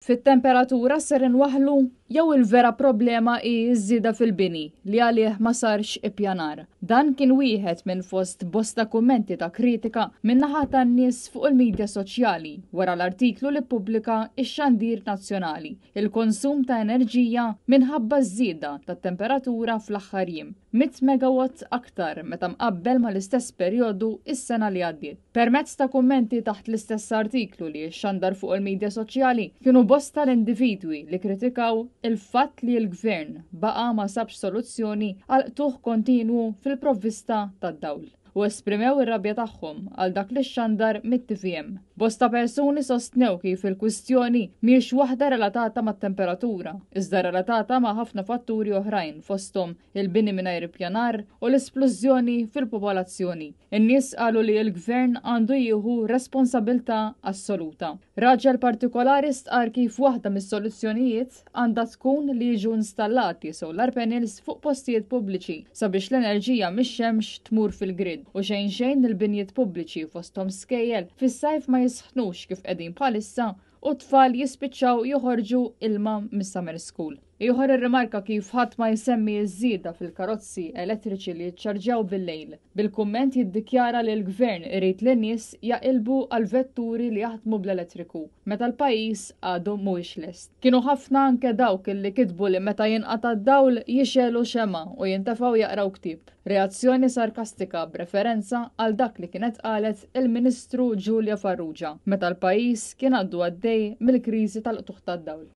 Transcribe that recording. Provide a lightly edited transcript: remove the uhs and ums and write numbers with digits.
Fit-temperatura ser inwaħlu jew il-vera problema hi żieda fil-bini li għalih ma sarx ippjanar. Dan kien wieħed minn fost bosta kummenti ta' kritika min-naħa tan-nies fuq il-midja soċjali wara l-artiklu li ppubblika x-Xandir Nazzjonali il-konsum ta' enerġija minħabba żieda tat-temperatura fl-aħħar jiem. 100 megawatt aktar meta mqabbel mal-istess perjodu is-sena li għaddiet. Permezz ta' kummenti taħt l-istess artiklu li xandar fuq il-midja soċjali kienu bosta l-individwi li kritikaw il-fatt li l-gvern baqa' ma sabx soluzzjoni għal tuħ kontinwu fil-provvista tad-dawl u esprimew ir-rabja tagħhom għal dak li xandar mit-TVM. Bosta persuni sostnew kif il-kwistjoni mhijiex waħda relatata mat-temperatura, iżda relatata ma' ħafna fatturi oħrajn fosthom il-bini mingħajr ippjanar u l-esplużjoni fil-popolazzjoni. In-nies qalu li l-gvern għandu jieħu responsabilità assoluta. Raġel partikolari stqar kif waħda mis-soluzzjonijiet għandha tkun li jiġu installati solar panels fuq postijiet pubbliċi sabiex l-enerġija mix-xemx tmur fil-grid u xejn il-binjiet pubbliċi fosthom skejjel fis-sajf ma jisħnux kif qegħdin bħalissa u tfal jispiċċaw joħorġu ilma mis-summer school. Ieħor irrimarka kif ħadd ma jsemmi ż-żieda fil-karozzi elettriċi li jiċċarġjaw bil-lejl. Bil-kumment jiddikjara li l-gvern irid lin-nies jaqilbu għal vetturi li jaħdmu bl-elettriku meta l-pajjiż għadu mhuwiex lest. Kienu ħafna anke dawk illi kitbu li meta jinqata' d-dawl jixelu xema u jintefgħu jaqraw ktieb. Reazzjoni sarkastika b'referenza għal dak li kienet qalet il-Ministru Giulia Farrugia meta l-pajjiż kien għaddu għaddej mill-kriżi tal-qtuħ tad-dawl.